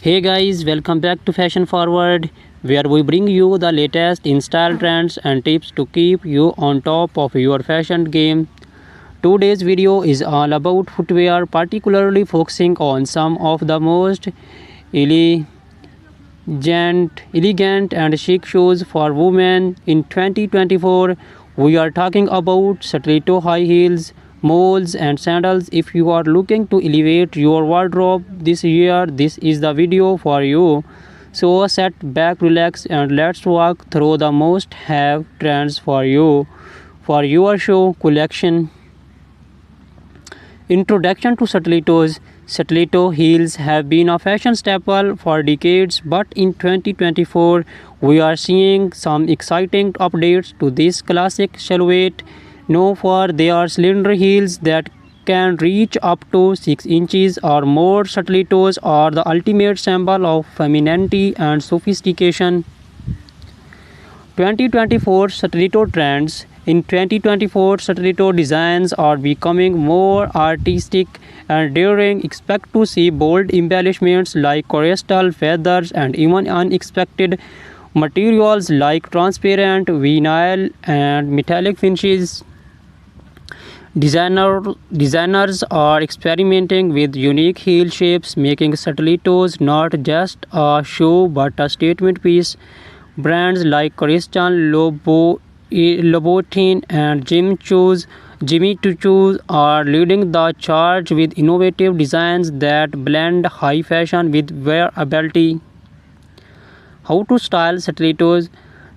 Hey guys, welcome back to Fashion Forward, where we bring you the latest in style trends and tips to keep you on top of your fashion game. Today's video is all about footwear, particularly focusing on some of the most elegant, elegant and chic shoes for women in 2024. We are talking about stiletto high heels, moles, and sandals. If you are looking to elevate your wardrobe this year, this is the video for you. So sit back, relax, and let's walk through the most have trends for you for your show collection. Introduction to stilettos. Stiletto heels have been a fashion staple for decades, but in 2024 we are seeing some exciting updates to this classic silhouette. Known for their slender heels that can reach up to 6 inches or more, stilettos are the ultimate symbol of femininity and sophistication. 2024 stiletto trends. In 2024, stiletto designs are becoming more artistic and daring. Expect to see bold embellishments like crystal feathers and even unexpected materials like transparent vinyl and metallic finishes. Designers are experimenting with unique heel shapes, making stilettos not just a shoe but a statement piece. Brands like Christian Louboutin and Jimmy Choo are leading the charge with innovative designs that blend high fashion with wearability. How to style stilettos?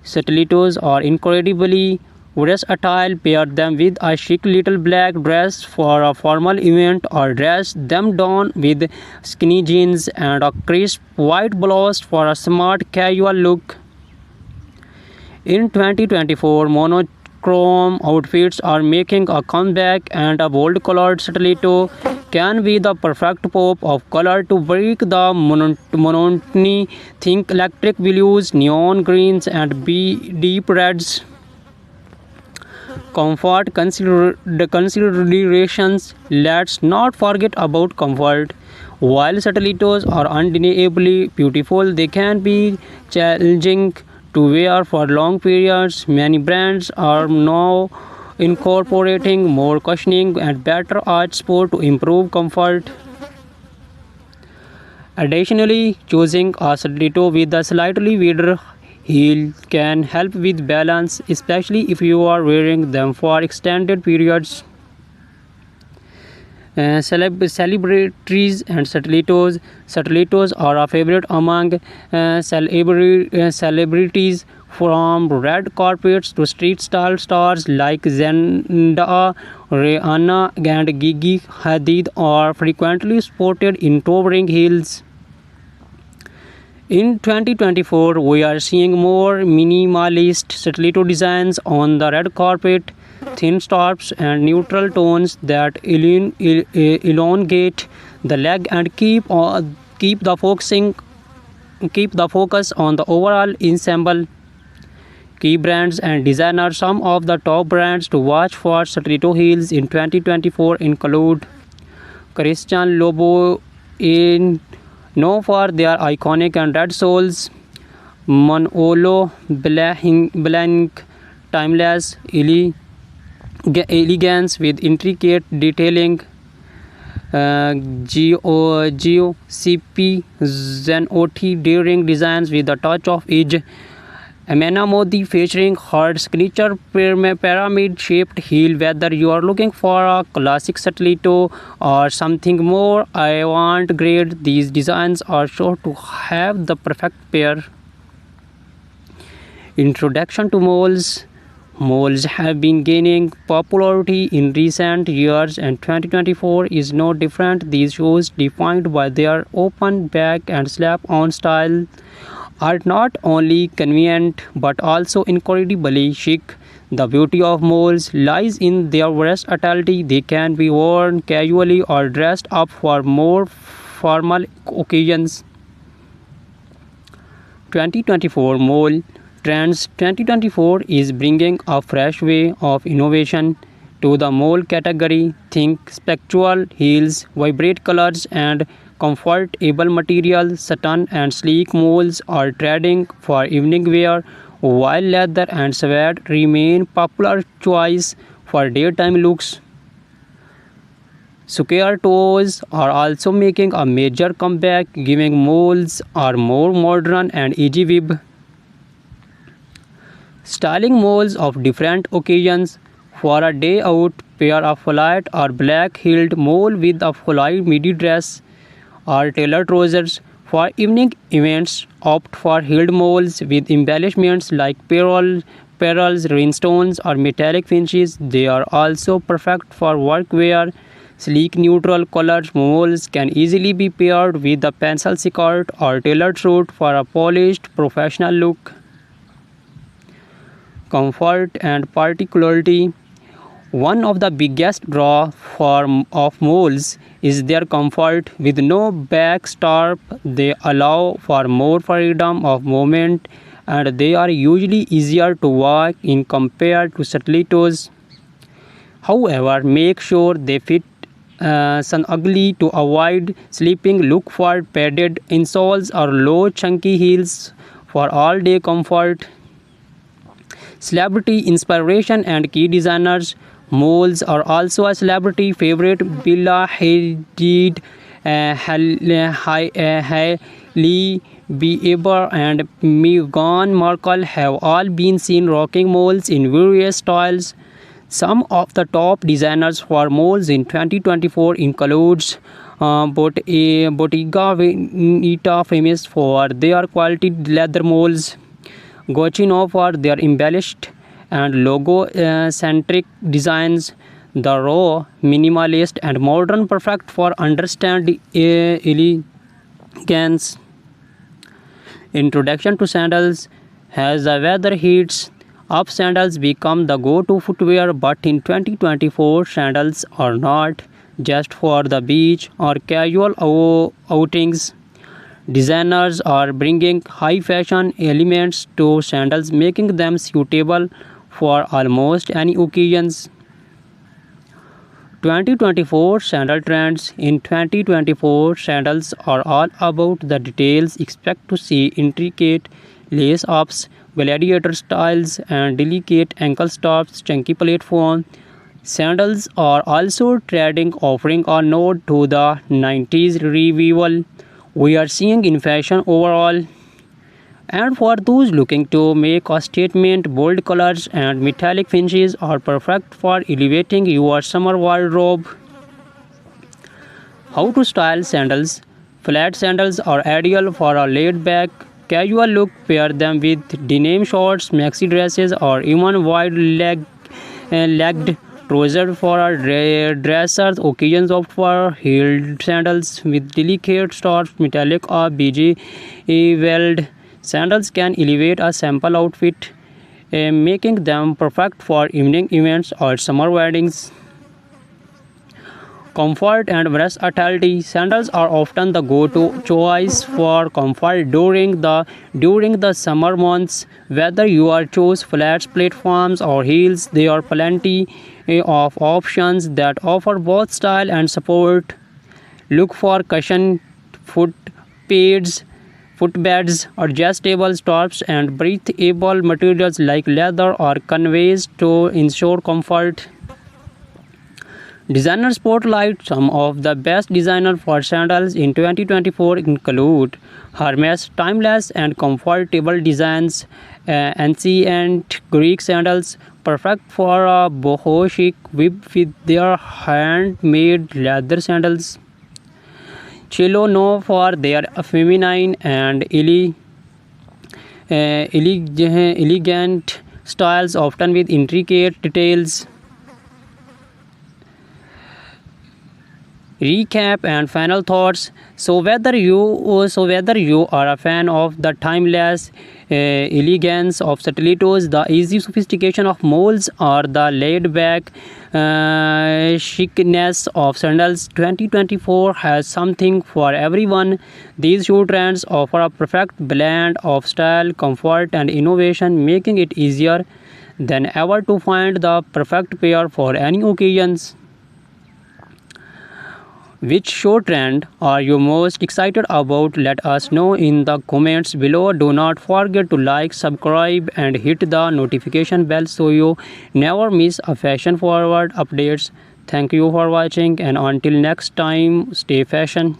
Stilettos are incredibly versatile. Pair them with a chic little black dress for a formal event, or dress them down with skinny jeans and a crisp white blouse for a smart casual look. In 2024, monochrome outfits are making a comeback, and a bold colored stiletto can be the perfect pop of color to break the monotony. Think electric blues, neon greens, and deep reds. Comfort considerations. Let's not forget about comfort. While stilettos are undeniably beautiful, they can be challenging to wear for long periods. Many brands are now incorporating more cushioning and better arch support to improve comfort. Additionally, choosing a stiletto with a slightly wider heel can help with balance, especially if you are wearing them for extended periods. Celebrities and stilettos. Stilettos are a favorite among celebrities, from red carpets to street style stars like Zendaya, Rihanna, and Gigi Hadid are frequently sported in towering heels. In 2024, we are seeing more minimalist stiletto designs on the red carpet, thin straps and neutral tones that elongate the leg and keep the focus on the overall ensemble. Key brands and designers. Some of the top brands to watch for stiletto heels in 2024 include Christian Louboutin, known for their iconic and red soles; Manolo Blahnik, timeless elegance with intricate detailing; GOCP Zenotti, daring designs with a touch of edge; Amena Modi, featuring her signature pyramid-shaped heel. Whether you are looking for a classic stiletto or something more avant-garde, these designs are sure to have the perfect pair. Introduction to moles. Moles have been gaining popularity in recent years, and 2024 is no different. These shoes, defined by their open back and slap-on style, are not only convenient but also incredibly chic. The beauty of moles lies in their versatility. They can be worn casually or dressed up for more formal occasions. 2024 Mole Trends. 2024 is bringing a fresh way of innovation to the mole category. Think spectral heels, vibrant colors, and comfortable material, satin and sleek moles are trending for evening wear, while leather and suede remain popular choice for daytime looks. Square toes are also making a major comeback, giving moles are more modern and easy weave. Styling moles of different occasions. For a day out, pair a flat or black-heeled mole with a full midi dress or tailored trousers. For evening events, opt for heeled moles with embellishments like pearls, rhinestones, or metallic finishes. They are also perfect for work wear. Sleek neutral colored moles can easily be paired with a pencil skirt or tailored suit for a polished professional look. Comfort and particularity. One of the biggest draw of moles is their comfort. With no back strap, they allow for more freedom of movement and they are usually easier to walk in compared to stilettos. However, make sure they fit snugly to avoid slipping. Look for padded insoles or low chunky heels for all-day comfort. Celebrity inspiration and key designers. Moles are also a celebrity favorite. Bella Hadid, Hailey Bieber, and Meghan Markle have all been seen rocking moles in various styles. Some of the top designers for moles in 2024 includes Bottega Veneta, famous for their quality leather moles. Gucci for their embellished and logo-centric designs. The raw, minimalist, and modern, perfect for understand elegance. Introduction to sandals. As the weather heats up, sandals become the go-to footwear, but in 2024, sandals are not just for the beach or casual outings. Designers are bringing high fashion elements to sandals, making them suitable for almost any occasions. 2024 sandal trends. In 2024, sandals are all about the details. Expect to see intricate lace ups, gladiator styles, and delicate ankle stops, chunky platform. Sandals are also trending, offering a nod to the 90s revival we are seeing in fashion overall. And for those looking to make a statement, bold colors and metallic finishes are perfect for elevating your summer wardrobe. How to style sandals. Flat sandals are ideal for a laid-back, casual look. Pair them with denim shorts, maxi dresses, or even wide-legged trousers for a dressers. Occasions opt for heeled sandals with delicate straps, metallic or beige weld. Sandals can elevate a simple outfit, making them perfect for evening events or summer weddings. Comfort and versatility. Sandals are often the go-to choice for comfort during the summer months. Whether you are choose flats, platforms, or heels, there are plenty of options that offer both style and support. Look for cushion foot pads, footbeds, adjustable straps, and breathable materials like leather or canvas to ensure comfort. Designer spotlight. Some of the best designers for sandals in 2024 include Hermes. Timeless and comfortable designs. Ancient Greek sandals, perfect for a boho chic with their handmade leather sandals. Cello known for their feminine and elegant styles, often with intricate details. Recap and final thoughts. So whether you are a fan of the timeless elegance of stilettos, the easy sophistication of molds, or the laid-back chicness of sandals, 2024 has something for everyone. These shoe trends offer a perfect blend of style, comfort, and innovation, making it easier than ever to find the perfect pair for any occasions. Which show trend are you most excited about? Let us know in the comments below. Do not forget to like, subscribe, and hit the notification bell so you never miss a fashion forward updates. Thank you for watching, and until next time, stay fashion.